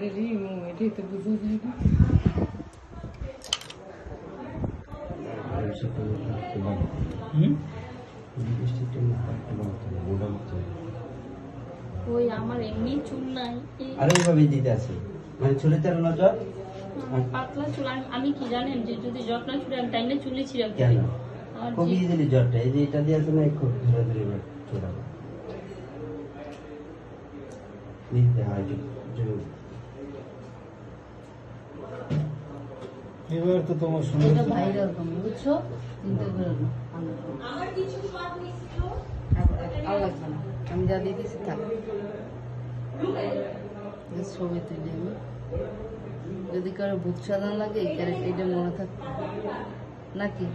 আরে রিমু এটাই তো বুঝা যায় না। ওই আমার এমনি চুল নাই, আরে ওইভাবেই দিতে আছে মানে চুলে তেল না জল পাতলা চুল। আমি কি জানেন যে যদি যত্ন চুলে আমি টাইমে চুলে ছিলাম কেন আর খুব ইজিলি জ্বরটা এই যে এটা দিয়ে আছে না খুব ধীরে ধীরে চলে নিতে হয় এবার তো তোমার শুনে এটা ভাইরাল তুমি বুঝছো, চিন্তা করো না। আমার কিছু শর্ট মিস ছিল। আর লাগবে না, আমি যা দিতেছি থাক। ছবি তুলি আমি, যদি কারো বুক সাজানো লাগে এই ক্যারেক্টারটা মনে থাকবে নাকি?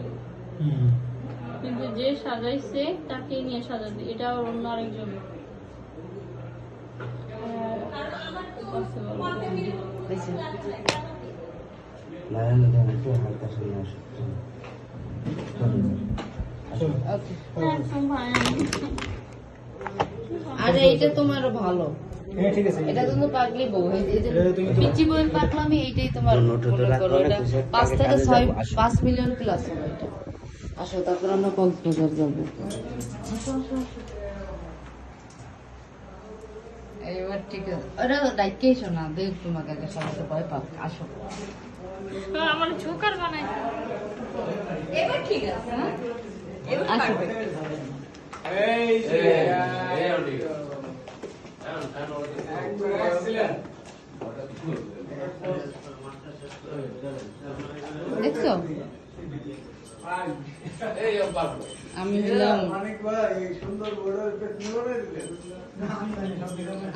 কিন্তু যে সাজাইছে তাকে নিয়ে সাজাবে, এটা আর অন্য আরেকজন। হয়েছে? না না না একটু হালকা শুনে আসো ওকে। ভাই আরে এটা তোমার ভালো, হ্যাঁ ঠিক আছে। এটা কিন্তু পাগলি বউ, এই যে এটা তুমি তো- পিচি বউয়ের পাগলামি এইটাই তোমার নোটটা তো মনে করো। রাখো না, এটা কিসের 5 টাকা থেকে কাজে 6 যাবো, আসো। 5 মিলিয়ন প্লাস হবে এটা। আসো তারপর আমরা কক্সবাজার যাবো। আসো আসো আসো। এবার ঠিক আছে, ওরা ডাইকেই শোনা দেখ তোমাকে আগে সবাই তো ভয় পাবে। আসো আমার ঝোকার বানাইছে। এবার ঠিক আছে, হ্যাঁ আসো। দেখছো আমি হলাম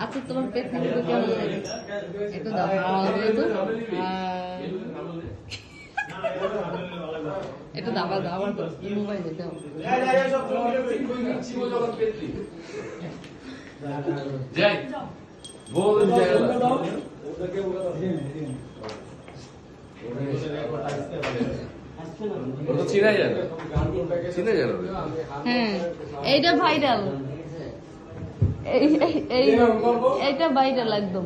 আচ্ছা তোমার পেট কিন্তু কেমন লাগে একটু দাও তো একটু দাবা দাও আমার তো মোবাইলে দাও। যাই বল চিনা যায় না, চিনা যায় না। হ্যাঁ এইটা ভাইরাল, এইটা ভাইরাল একদম।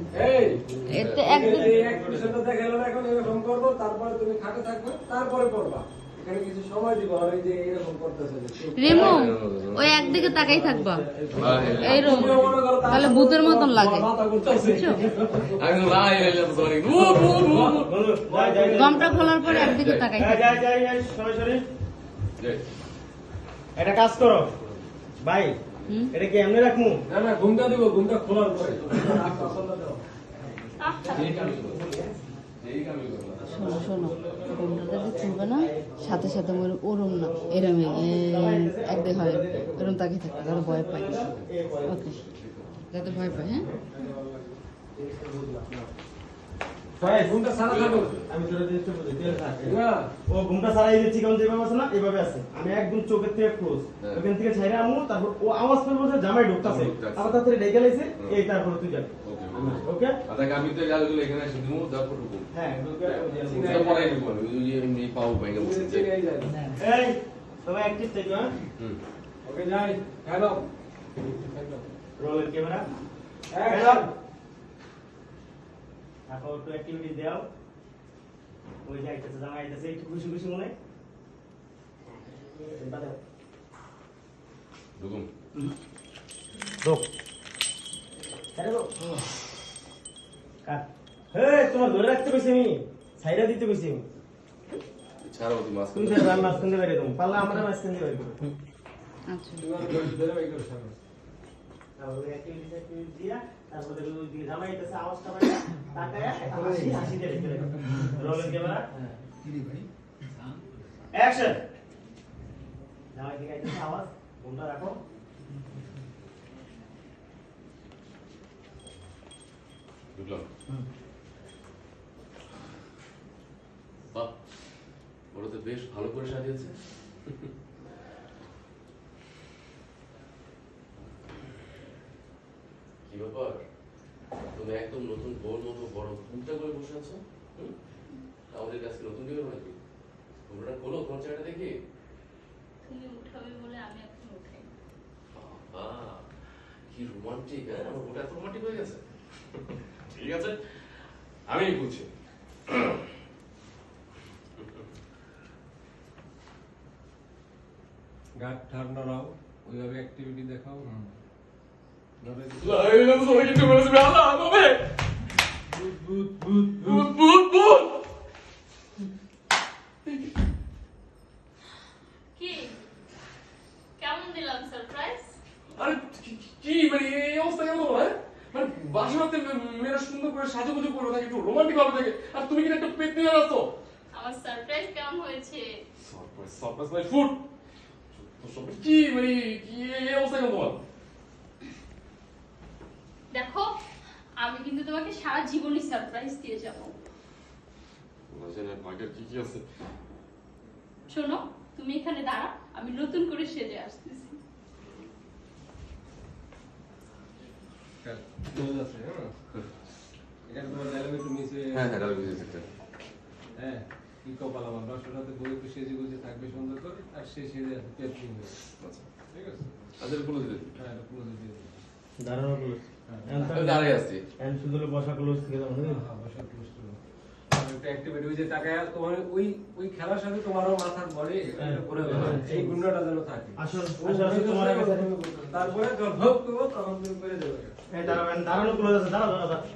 এতে একদম রিমু ওই একদিকে তাকাই থাকবা এইরকম, তাহলে ভূতের মতন লাগে বুঝছো? আমি তো ভাই হইলাম, সরি। গমটা খোলার পরে একদিকে তাকাই থাকবা। একটা কাজ করো ভাই, হুম? এটা কি এমনি রাখবো? না না, ঘুমটা দিব, ঘুমটা খোলার পরে। শোনো শোনো, ঘুমটাতে চলবে না, সাথে সাথে মনে ওরম না এরম একদিকে হয় এরম তাকিয়ে থাকবে, তাহলে ভয় পাই। ওকে যাতে ভয় পায়। হ্যাঁ ভাই ঘুমটা সারা থাকো, আমি তোরা দিতে বলি তেল থাকে ও ঘুমটা সারা এই যে চিকন যেভাবে আছে না এইভাবে আছে, আমি একদম চোখের থেকে ক্লোজ ওখান থেকে ছাইরা আমু, তারপর ও আওয়াজ করবে যে জামাই ঢুকতাছে, আবার তাড়াতাড়ি ডেকে লাইছে এই, তারপর তুই যাবি। ওকে আচ্ছা, আমি তো যাগুলো এখানে এসে দিব, তারপর ঢুকবো। হ্যাঁ ঢুকে চিন্তা করাই ঢুকবো আমি, ওই যে এমনি পাও ভেঙে বসেছে। এই তুমি অ্যাক্টিভ থেকো। হ্যাঁ ওকে যাই, হ্যালো। রোলের ক্যামেরা হ্যালো আপা একটু অ্যাক্টিভিটি দাও, ওই যে আইতেছে জামাই আইতেছে, একটু খুশি খুশি মনে ঢুকুন। ঢোক আরে ঢোক কাট। হে তোমার ধরে রাখতে কইছি আমি, ছাইরা দিতে কইছি আমি। ছাড়ো তুমি মাছ তুমি ধরে মাঝখান দিয়ে বাইরে দাও, পারলে আমরা মাঝখান দিয়ে বাইরে করো। আচ্ছা তারপর ওই অ্যাক্টিভিটি দিয়া তারপর দেখো ওই দিকে জামাই আইতেছে, আওয়াজটা বাইরে তাকায়া একটা হাসি হাসি দিয়ে রেখে রাখো। রোলের ক্যামেরা অ্যাকশন। জামাই দিকে আইতেছে আওয়াজ, ফোনটা রাখো। ঢুকলাম। বাহ, ওরা তো বেশ ভালো করে সাজিয়েছে। কি ব্যাপার, তুমি একদম নতুন বউর মতো বড় ঘুমটা করে বসে আছো? আমাদের কাছে নতুন কেউ নাকি? ঘুমটা খোলো, তোমার চেহারাটা দেখি। তুমি উঠাবে বলে আমি এখন উঠাই। কি রোমান্টিক! হ্যাঁ, আমার ওটা এত রোমান্টিক হয়ে গেছে। ঠিক আছে, আমি খুলছি। গাট ঠার নড়াও, ওইভাবে অ্যাক্টিভিটি দেখাও। নড়ে দিতে- লা ইলাহা ইল্লাল্লাহ, আল্লাহ বাবা। ভূত, ভূত, ভূত। ভূত ভূত। কি কেমন দিলাম সারপ্রাইজ? আরে কি মানে এই অবস্থা কেন তোমার? হ্যাঁ? মানে বাসরাতে মেয়েরা সুন্দর করে সাজুগুজু করবে থাকে, একটু রোমান্টিক ভাবে থাকে, আর তুমি কি একটা পেট নিয়ে আসছো? আমার সারপ্রাইজ কেমন হয়েছে? Surprise surprise my food. কি মানে কি এই অবস্থা কেন তোমার? দেখো আমি কিন্তু তোমাকে সারা জীবনই সারপ্রাইজ দিয়ে যাব। জানেন ভাগ্যের কি কি আছে? শোনো তুমি এখানে দাঁড়া, আমি নতুন করে সেজে আসতেছি। ক্লোজ আছে, হ্যাঁ? এখানে তোমার dialogue একটু miss হয়ে- হ্যাঁ ডাল বিজনেস একটা। হ্যাঁ, কি কপাল আমার, দশটার সাথে বউ একটু সেজে গুজে থাকবে সুন্দর করে, আর সে সেজে আছে পেট্রিং হয়ে। আচ্ছা ঠিক আছে? আচ্ছা কোনো দিতে। হ্যাঁ, এটা close এ দিয়ে দিবো। দাঁড়ানো ক্লোজ আমি দাঁড়িয়ে আছি। এন্ড শুধু বসা ক্লোজ থেকে যাবো নাকি? হ্যাঁ, বসা close করো। আর একটা activity, ওই যে তাকায় তোমার ওই খেলার সাথে তোমারও মাথার বলে ঘুরে বেড়ায়। এই গুণটা যেন থাকে। আসল আসল তোমার কাছে তারপরে যখন হোক করবো তখন তুমি করে দেবে। এই দাঁড়াবেন, দাঁড়ানো ক্লোজ আছে,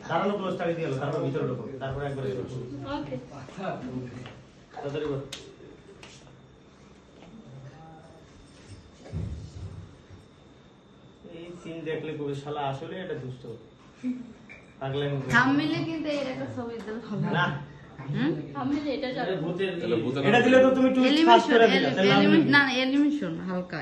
দাঁড়ানো ক্লোজটা আগে দিয়ে গেল, তারপর ভিতরে ঢোকো, তারপরে একবারে ঢোকো। ওকে তাড়াতাড়ি বল। এই সিন দেখলে কবি শালা আসলে এটা দুষ্ট পাগলামি করে। থাম্বনেইলে কিন্তু এর একটা ছবি দিলে হবে না হুম আমি এটা এটা জানি। ভূতের তাহলে ভূতের এটা দিলে তো তুমি টুইস্ট ফাস্ট এলিমিনেশন করে দিলে তাহলে আমি না এলিমিনেশন হালকা